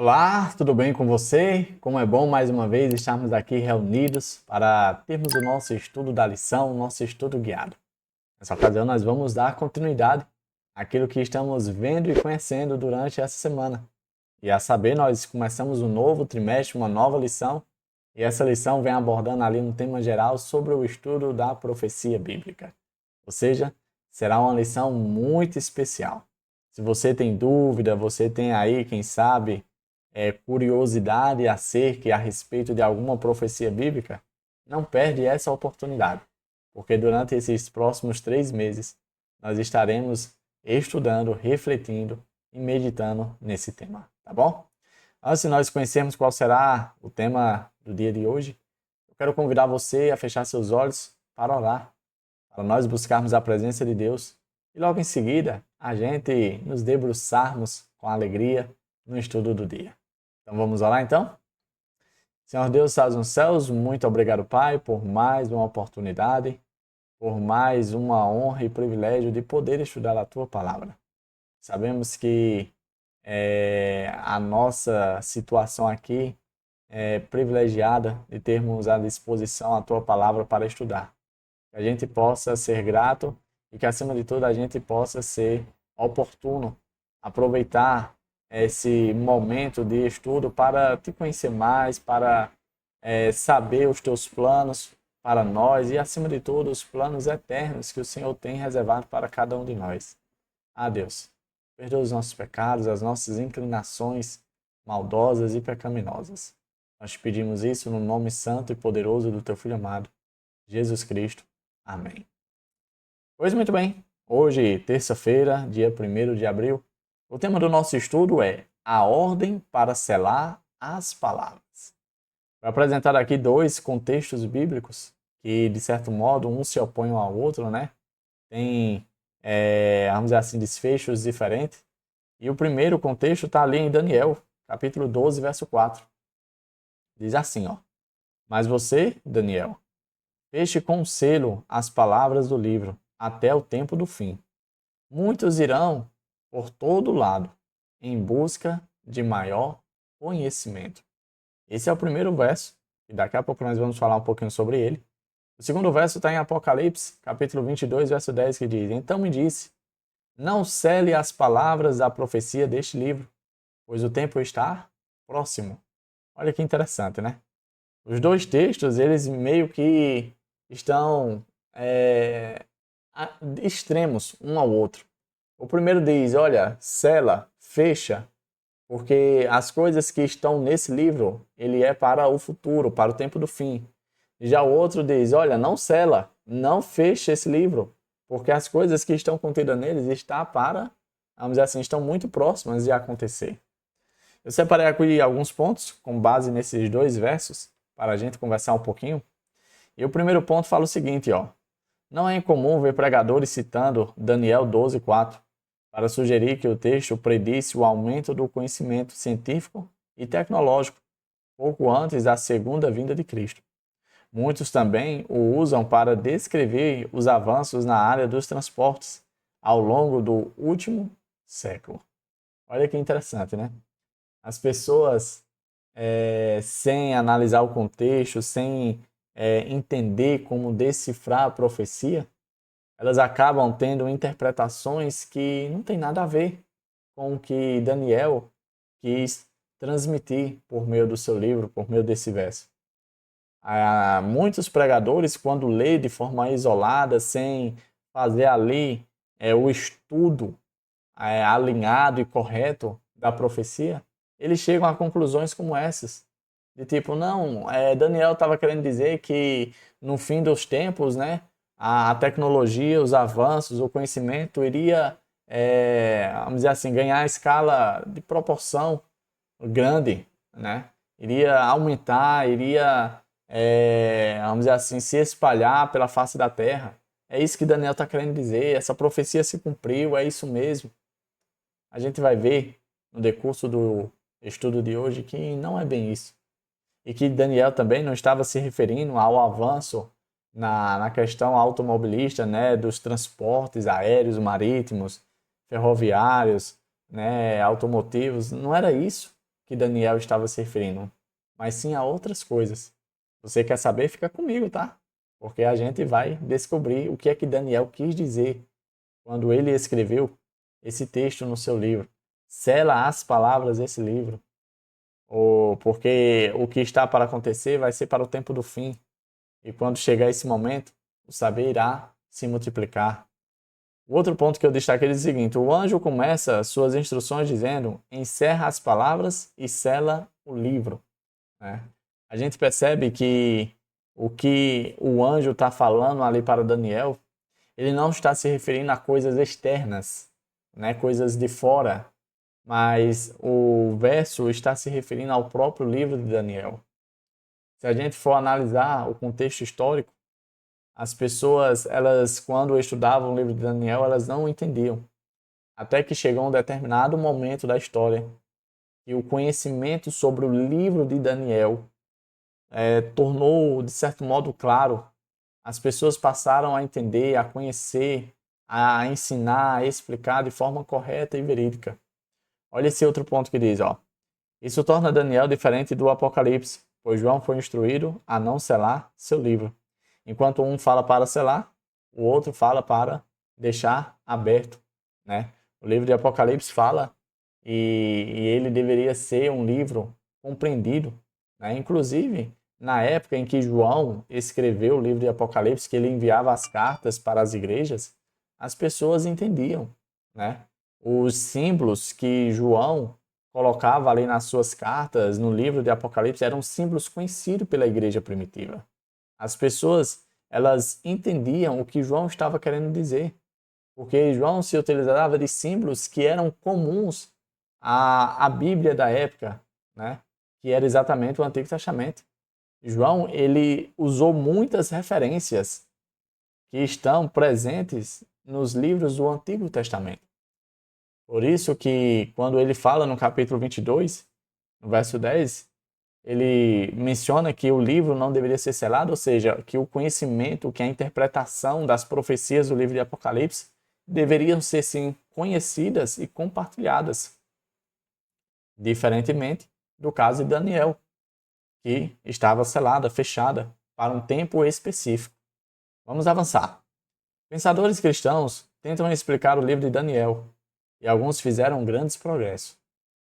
Olá, tudo bem com você? Como é bom mais uma vez estarmos aqui reunidos para termos o nosso estudo da lição, o nosso estudo guiado. Nessa ocasião, nós vamos dar continuidade àquilo que estamos vendo e conhecendo durante essa semana. E a saber, nós começamos um novo trimestre, uma nova lição, e essa lição vem abordando ali um tema geral sobre o estudo da profecia bíblica. Ou seja, será uma lição muito especial. Se você tem dúvida, você tem aí, quem sabe, curiosidade acerca e a respeito de alguma profecia bíblica, não perde essa oportunidade, porque durante esses próximos 3 meses nós estaremos estudando, refletindo e meditando nesse tema, tá bom? Antes de nós conhecermos qual será o tema do dia de hoje, eu quero convidar você a fechar seus olhos para orar, para nós buscarmos a presença de Deus e logo em seguida a gente nos debruçarmos com alegria no estudo do dia. Então vamos orar então? Senhor Deus, estás nos céus, muito obrigado, Pai, por mais uma oportunidade, por mais uma honra e privilégio de poder estudar a Tua Palavra. Sabemos que a nossa situação aqui é privilegiada de termos à disposição a Tua Palavra para estudar. Que a gente possa ser grato e que, acima de tudo, a gente possa ser oportuno, aproveitar esse momento de estudo para te conhecer mais, para saber os teus planos para nós e, acima de tudo, os planos eternos que o Senhor tem reservado para cada um de nós. Ah, Deus, perdoa os nossos pecados, as nossas inclinações maldosas e pecaminosas. Nós te pedimos isso no nome santo e poderoso do teu Filho amado, Jesus Cristo. Amém. Pois muito bem, hoje, terça-feira, dia 1º de abril, o tema do nosso estudo é a ordem para selar as palavras. Vou apresentar aqui dois contextos bíblicos que, de certo modo, um se opõem ao outro, né? Tem, vamos dizer assim, desfechos diferentes. E o primeiro contexto está ali em Daniel, capítulo 12, verso 4. Diz assim, ó: Mas você, Daniel, feche com selo as palavras do livro até o tempo do fim. Muitos irão por todo lado em busca de maior conhecimento. Esse é o primeiro verso, e daqui a pouco nós vamos falar um pouquinho sobre ele. O segundo verso está em Apocalipse, capítulo 22, verso 10, que diz: Então me disse, não cele as palavras da profecia deste livro, pois o tempo está próximo. Olha que interessante, né? Os dois textos, eles meio que estão extremos um ao outro. O primeiro diz, olha, sela, fecha, porque as coisas que estão nesse livro, ele é para o futuro, para o tempo do fim. Já o outro diz, olha, não sela, não fecha esse livro, porque as coisas que estão contidas neles vamos dizer assim, estão muito próximas de acontecer. Eu separei aqui alguns pontos com base nesses dois versos para a gente conversar um pouquinho. E o primeiro ponto fala o seguinte, ó: não é incomum ver pregadores citando Daniel 12:4 para sugerir que o texto predisse o aumento do conhecimento científico e tecnológico pouco antes da segunda vinda de Cristo. Muitos também o usam para descrever os avanços na área dos transportes ao longo do último século. Olha que interessante, né? As pessoas, sem analisar o contexto, sem entender como decifrar a profecia, elas acabam tendo interpretações que não tem nada a ver com o que Daniel quis transmitir por meio do seu livro, por meio desse verso. Muitos pregadores, quando lê de forma isolada, sem fazer ali o estudo alinhado e correto da profecia, eles chegam a conclusões como essas. De tipo, não, Daniel estava querendo dizer que no fim dos tempos, né, a tecnologia, os avanços, o conhecimento iria, vamos dizer assim, ganhar escala de proporção grande, né? Iria aumentar, iria, vamos dizer assim, se espalhar pela face da terra. É isso que Daniel está querendo dizer, essa profecia se cumpriu, é isso mesmo. A gente vai ver no decurso do estudo de hoje que não é bem isso. E que Daniel também não estava se referindo ao avanço na questão automobilista, né, dos transportes aéreos, marítimos, ferroviários, né, automotivos. Não era isso que Daniel estava se referindo, mas sim a outras coisas. Você quer saber? Fica comigo, tá? Porque a gente vai descobrir o que é que Daniel quis dizer quando ele escreveu esse texto no seu livro. Sela as palavras desse livro, ou porque o que está para acontecer vai ser para o tempo do fim. E quando chegar esse momento, o saber irá se multiplicar. O outro ponto que eu destaquei é o seguinte: o anjo começa suas instruções dizendo: encerra as palavras e sela o livro. Né? A gente percebe que o anjo está falando ali para Daniel, ele não está se referindo a coisas externas, né? Coisas de fora, mas o verso está se referindo ao próprio livro de Daniel. Se a gente for analisar o contexto histórico, as pessoas, elas, quando estudavam o livro de Daniel, elas não entendiam. Até que chegou um determinado momento da história e o conhecimento sobre o livro de Daniel tornou, de certo modo, claro. As pessoas passaram a entender, a conhecer, a ensinar, a explicar de forma correta e verídica. Olha esse outro ponto que diz, ó. Isso torna Daniel diferente do Apocalipse, pois João foi instruído a não selar seu livro. Enquanto um fala para selar, o outro fala para deixar aberto, né? O livro de Apocalipse fala e ele deveria ser um livro compreendido, né? Inclusive, na época em que João escreveu o livro de Apocalipse, que ele enviava as cartas para as igrejas, as pessoas entendiam, né? Os símbolos que João colocava ali nas suas cartas, no livro de Apocalipse, eram símbolos conhecidos pela igreja primitiva. As pessoas, elas entendiam o que João estava querendo dizer, porque João se utilizava de símbolos que eram comuns à Bíblia da época, né? Que era exatamente o Antigo Testamento. João, ele usou muitas referências que estão presentes nos livros do Antigo Testamento. Por isso que quando ele fala no capítulo 22, no verso 10, ele menciona que o livro não deveria ser selado, ou seja, que o conhecimento, que a interpretação das profecias do livro de Apocalipse deveriam ser, sim, conhecidas e compartilhadas. Diferentemente do caso de Daniel, que estava selada, fechada, para um tempo específico. Vamos avançar. Pensadores cristãos tentam explicar o livro de Daniel, e alguns fizeram grandes progressos.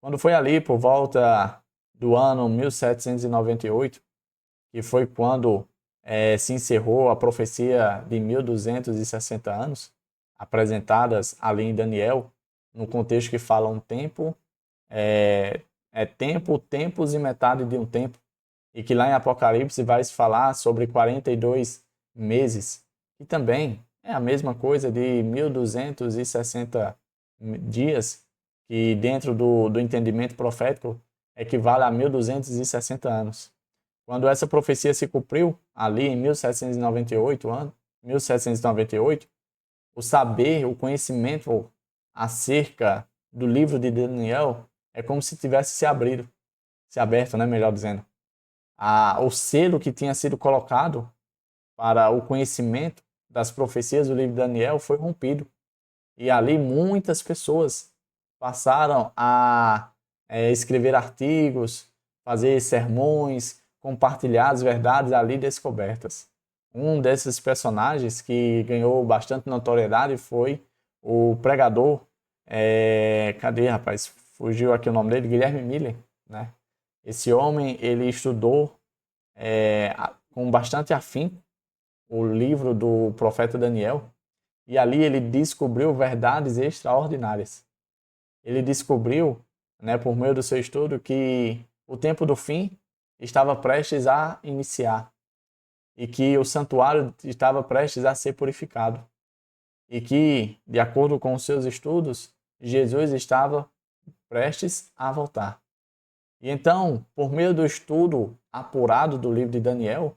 Quando foi ali por volta do ano 1798, que foi quando se encerrou a profecia de 1260 anos, apresentadas ali em Daniel, no contexto que fala um tempo, tempo, tempos e metade de um tempo, e que lá em Apocalipse vai se falar sobre 42 meses, e também é a mesma coisa de 1260 dias, que dentro do entendimento profético equivale a 1260 anos. Quando essa profecia se cumpriu, ali em 1798, o saber, o conhecimento acerca do livro de Daniel é como se tivesse se aberto, né, melhor dizendo. O selo que tinha sido colocado para o conhecimento das profecias do livro de Daniel foi rompido. E ali muitas pessoas passaram a escrever artigos, fazer sermões, compartilhar as verdades ali descobertas. Um desses personagens que ganhou bastante notoriedade foi o pregador, cadê, rapaz? Fugiu aqui o nome dele, Guilherme Miller, né? Esse homem, ele estudou com bastante afinco o livro do profeta Daniel, e ali ele descobriu verdades extraordinárias. Ele descobriu, né, por meio do seu estudo, que o tempo do fim estava prestes a iniciar e que o santuário estava prestes a ser purificado e que, de acordo com os seus estudos, Jesus estava prestes a voltar. E então, por meio do estudo apurado do livro de Daniel,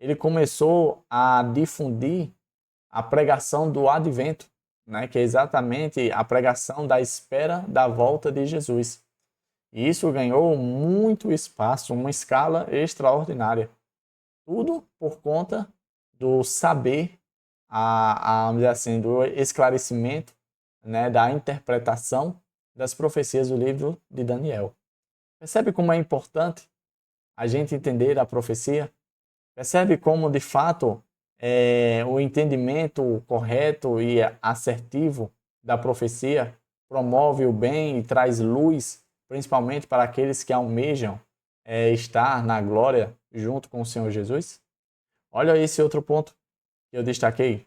ele começou a difundir a pregação do advento, né, que é exatamente a pregação da espera da volta de Jesus. E isso ganhou muito espaço, uma escala extraordinária. Tudo por conta do saber, vamos dizer assim, do esclarecimento, né, da interpretação das profecias do livro de Daniel. Percebe como é importante a gente entender a profecia? Percebe como, de fato, o entendimento correto e assertivo da profecia promove o bem e traz luz, principalmente para aqueles que almejam estar na glória junto com o Senhor Jesus? Olha esse outro ponto que eu destaquei.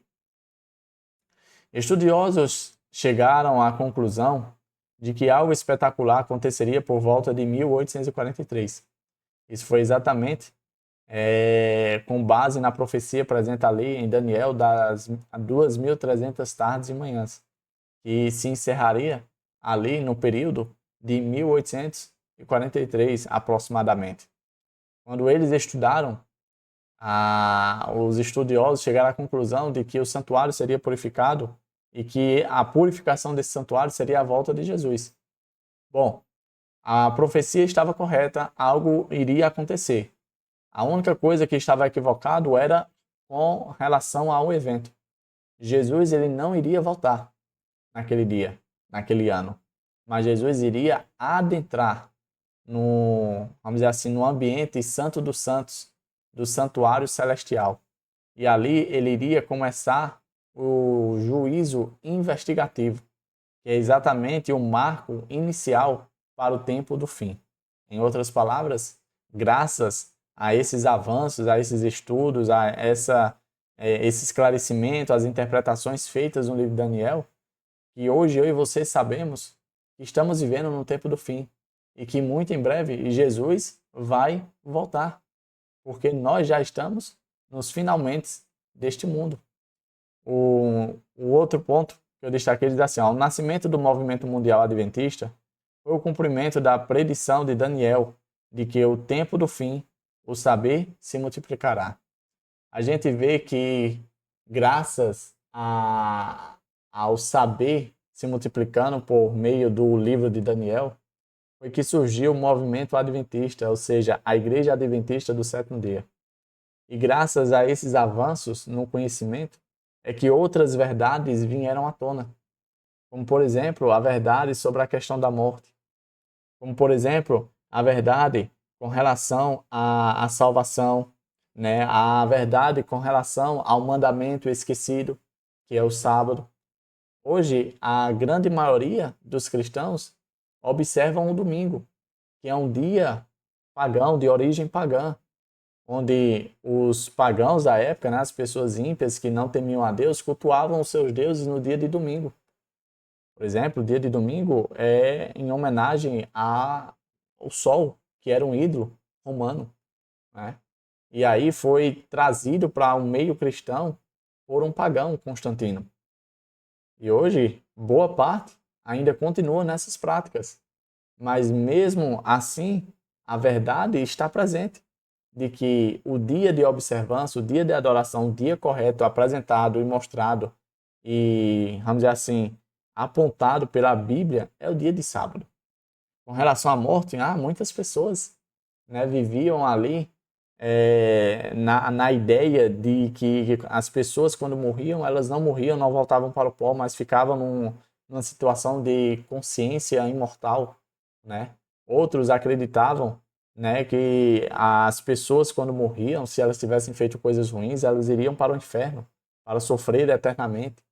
Estudiosos chegaram à conclusão de que algo espetacular aconteceria por volta de 1843. Isso foi exatamente com base na profecia presente ali em Daniel das 2.300 tardes e manhãs, que se encerraria ali no período de 1843 aproximadamente. Quando eles estudaram, os estudiosos chegaram à conclusão de que o santuário seria purificado e que a purificação desse santuário seria a volta de Jesus. Bom, a profecia estava correta, algo iria acontecer. A única coisa que estava equivocado era com relação ao evento. Jesus ele não iria voltar naquele dia, naquele ano, mas Jesus iria adentrar vamos dizer assim, no ambiente santo dos santos, do santuário celestial. E ali ele iria começar o juízo investigativo, que é exatamente o marco inicial para o tempo do fim. Em outras palavras, graças a esses avanços, a esses estudos, a esse esclarecimento, as interpretações feitas no livro de Daniel, que hoje eu e você sabemos que estamos vivendo no tempo do fim e que muito em breve Jesus vai voltar, porque nós já estamos nos finalmente deste mundo. O outro ponto que eu destaquei diz assim, o nascimento do movimento mundial adventista foi o cumprimento da predição de Daniel de que o tempo do fim, o saber se multiplicará. A gente vê que graças ao saber se multiplicando por meio do livro de Daniel, foi que surgiu o movimento adventista, ou seja, a Igreja Adventista do Sétimo Dia. E graças a esses avanços no conhecimento, é que outras verdades vieram à tona. Como, por exemplo, a verdade sobre a questão da morte. Como, por exemplo, a verdade com relação à salvação, né? A verdade com relação ao mandamento esquecido, que é o sábado. Hoje, a grande maioria dos cristãos observam o domingo, que é um dia pagão, de origem pagã, onde os pagãos da época, né, as pessoas ímpias que não temiam a Deus, cultuavam os seus deuses no dia de domingo. Por exemplo, o dia de domingo é em homenagem ao sol, que era um ídolo romano, né? E aí foi trazido para um meio cristão por um pagão, Constantino. E hoje, boa parte ainda continua nessas práticas. Mas mesmo assim, a verdade está presente de que o dia de observância, o dia de adoração, o dia correto, apresentado e mostrado e, vamos dizer assim, apontado pela Bíblia é o dia de sábado. Com relação à morte, muitas pessoas, né, viviam ali na ideia de que as pessoas, quando morriam, elas não morriam, não voltavam para o pó, mas ficavam numa situação de consciência imortal, né? Outros acreditavam, né, que as pessoas, quando morriam, se elas tivessem feito coisas ruins, elas iriam para o inferno, para sofrer eternamente.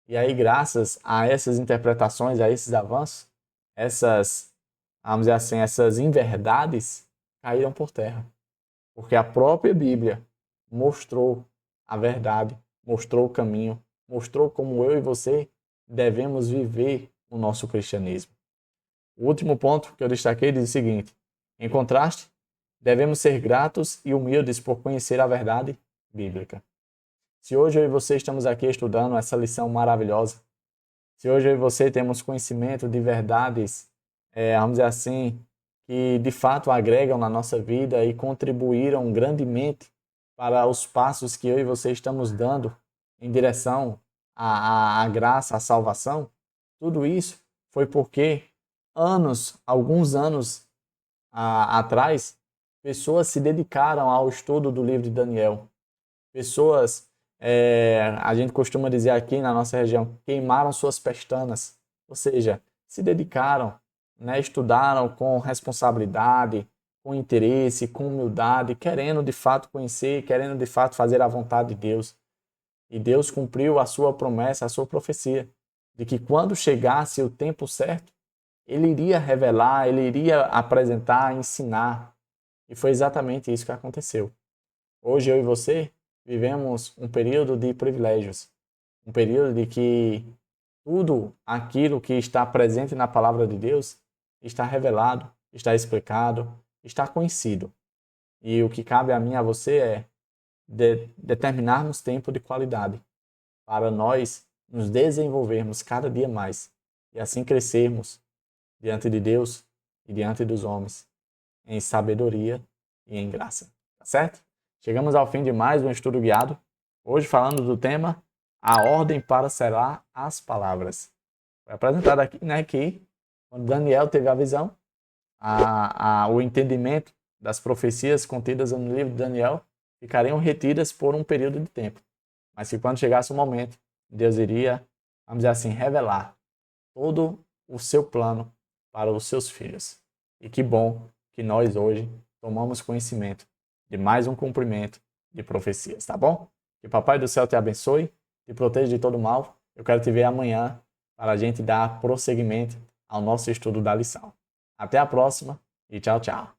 E aí, graças a essas interpretações, a esses avanços, vamos dizer assim, essas inverdades caíram por terra. Porque a própria Bíblia mostrou a verdade, mostrou o caminho, mostrou como eu e você devemos viver o nosso cristianismo. O último ponto que eu destaquei diz o seguinte: em contraste, devemos ser gratos e humildes por conhecer a verdade bíblica. Se hoje eu e você estamos aqui estudando essa lição maravilhosa, se hoje eu e você temos conhecimento de verdades, vamos dizer assim, que de fato agregam na nossa vida e contribuíram grandemente para os passos que eu e você estamos dando em direção à graça, à salvação, tudo isso foi porque alguns anos atrás, pessoas se dedicaram ao estudo do livro de Daniel. Pessoas, a gente costuma dizer aqui na nossa região, queimaram suas pestanas, ou seja, se dedicaram, né, estudaram com responsabilidade, com interesse, com humildade, querendo de fato conhecer, querendo de fato fazer a vontade de Deus. E Deus cumpriu a sua promessa, a sua profecia, de que quando chegasse o tempo certo, ele iria revelar, ele iria apresentar, ensinar. E foi exatamente isso que aconteceu. Hoje eu e você vivemos um período de privilégios, um período de que tudo aquilo que está presente na palavra de Deus está revelado, está explicado, está conhecido. E o que cabe a mim e a você é determinarmos tempo de qualidade para nós nos desenvolvermos cada dia mais e assim crescermos diante de Deus e diante dos homens em sabedoria e em graça. Tá certo? Chegamos ao fim de mais um estudo guiado. Hoje falando do tema a ordem para selar as palavras. Foi apresentado aqui, né, que quando Daniel teve a visão, o entendimento das profecias contidas no livro de Daniel ficariam retidas por um período de tempo. Mas que quando chegasse o momento, Deus iria, vamos dizer assim, revelar todo o seu plano para os seus filhos. E que bom que nós hoje tomamos conhecimento de mais um cumprimento de profecias, tá bom? Que o Papai do Céu te abençoe, te proteja de todo mal. Eu quero te ver amanhã para a gente dar prosseguimento ao nosso estudo da lição. Até a próxima e tchau, tchau.